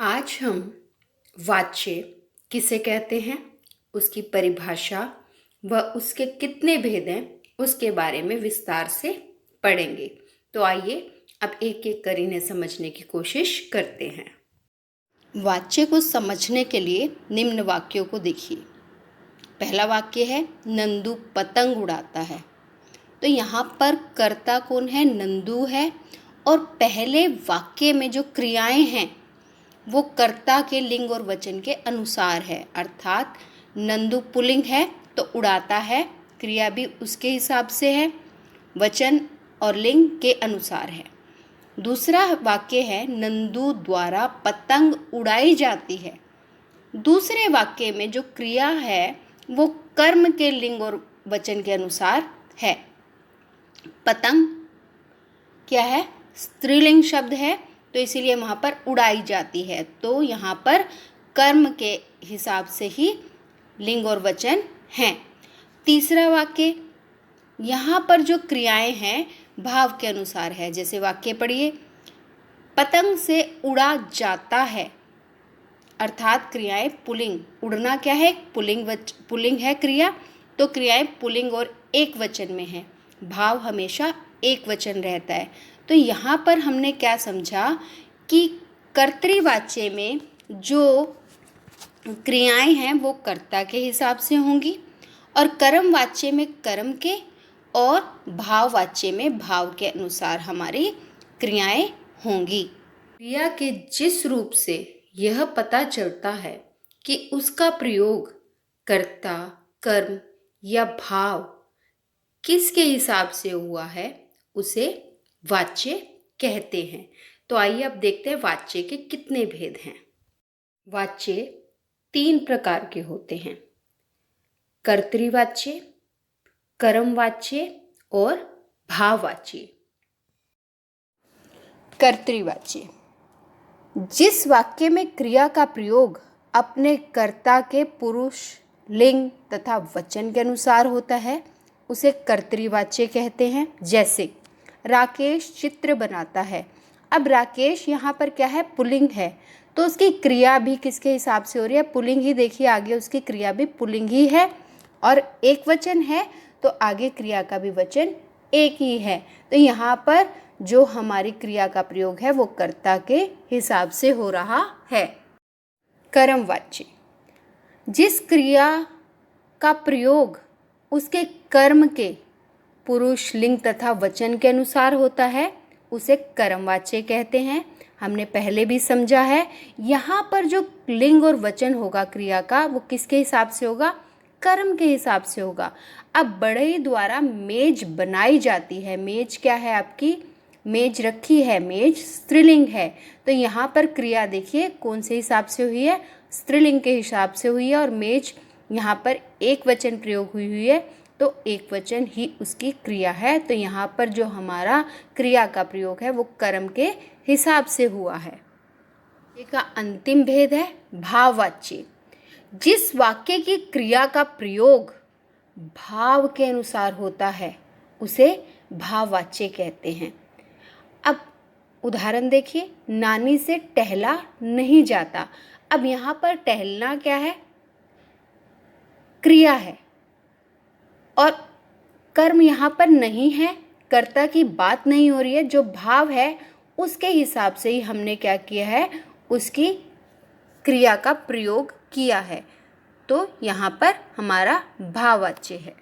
आज हम वाच्य किसे कहते हैं, उसकी परिभाषा व उसके कितने भेद हैं उसके बारे में विस्तार से पढ़ेंगे। तो आइए अब एक एक कर इन्हें समझने की कोशिश करते हैं। वाच्य को समझने के लिए निम्न वाक्यों को देखिए। पहला वाक्य है नंदू पतंग उड़ाता है। तो यहाँ पर कर्ता कौन है? नंदू है। और पहले वाक्य में जो क्रियाएं हैं वो कर्ता के लिंग और वचन के अनुसार है, अर्थात नंदू पुल्लिंग है तो उड़ाता है, क्रिया भी उसके हिसाब से है, वचन और लिंग के अनुसार है। दूसरा वाक्य है नंदू द्वारा पतंग उड़ाई जाती है। दूसरे वाक्य में जो क्रिया है वो कर्म के लिंग और वचन के अनुसार है। पतंग क्या है? स्त्रीलिंग शब्द है, तो इसीलिए वहाँ पर उड़ाई जाती है, तो यहाँ पर कर्म के हिसाब से ही लिंग और वचन हैं। तीसरा वाक्य, यहाँ पर जो क्रियाएं हैं भाव के अनुसार है। जैसे वाक्य पढ़िए, पतंग से उड़ा जाता है, अर्थात क्रियाएं पुल्लिंग। उड़ना क्या है? पुल्लिंग है क्रिया, तो क्रियाएं पुल्लिंग और एक वचन में है, भाव हमेशा एक वचन रहता है। तो यहाँ पर हमने क्या समझा कि कर्तृवाच्य में जो क्रियाएं हैं वो कर्ता के हिसाब से होंगी, और कर्मवाच्य में कर्म के, और भाववाच्य में भाव के अनुसार हमारी क्रियाएं होंगी। क्रिया के जिस रूप से यह पता चलता है कि उसका प्रयोग कर्ता, कर्म या भाव किसके हिसाब से हुआ है उसे वाच्य कहते हैं। तो आइए अब देखते हैं वाच्य के कितने भेद हैं। वाच्य 3 प्रकार के होते हैं: कर्तृवाच्य, कर्मवाच्य और भाववाच्य। कर्तृवाच्य, जिस वाक्य में क्रिया का प्रयोग अपने कर्ता के पुरुष, लिंग तथा वचन के अनुसार होता है उसे कर्तृवाच्य कहते हैं। जैसे राकेश चित्र बनाता है। अब राकेश यहाँ पर क्या है? पुल्लिंग है, तो उसकी क्रिया भी किसके हिसाब से हो रही है? पुल्लिंग ही। देखिए आगे उसकी क्रिया भी पुल्लिंग ही है, और एक वचन है तो आगे क्रिया का भी वचन एक ही है। तो यहाँ पर जो हमारी क्रिया का प्रयोग है वो कर्ता के हिसाब से हो रहा है। कर्मवाच्य, जिस क्रिया का प्रयोग उसके कर्म के पुरुष, लिंग तथा वचन के अनुसार होता है उसे कर्मवाच्य कहते हैं। हमने पहले भी समझा है, यहाँ पर जो लिंग और वचन होगा क्रिया का वो किसके हिसाब से होगा? कर्म के हिसाब से होगा। अब बढ़ई द्वारा मेज बनाई जाती है। मेज क्या है आपकी? मेज रखी है, मेज स्त्रीलिंग है, तो यहाँ पर क्रिया देखिए कौन से हिसाब से हुई है? स्त्रीलिंग के हिसाब से हुई है, और मेज यहाँ पर एक वचन प्रयोग हुई है, तो एक वचन ही उसकी क्रिया है। तो यहाँ पर जो हमारा क्रिया का प्रयोग है वो कर्म के हिसाब से हुआ है। एक अंतिम भेद है भाववाच्य, जिस वाक्य की क्रिया का प्रयोग भाव के अनुसार होता है उसे भाववाच्य कहते हैं। अब उदाहरण देखिए, नानी से टहला नहीं जाता। अब यहाँ पर टहलना क्या है? क्रिया है, और कर्म यहाँ पर नहीं है, कर्ता की बात नहीं हो रही है। जो भाव है उसके हिसाब से ही हमने क्या किया है? उसकी क्रिया का प्रयोग किया है, तो यहाँ पर हमारा भाववाच्य है।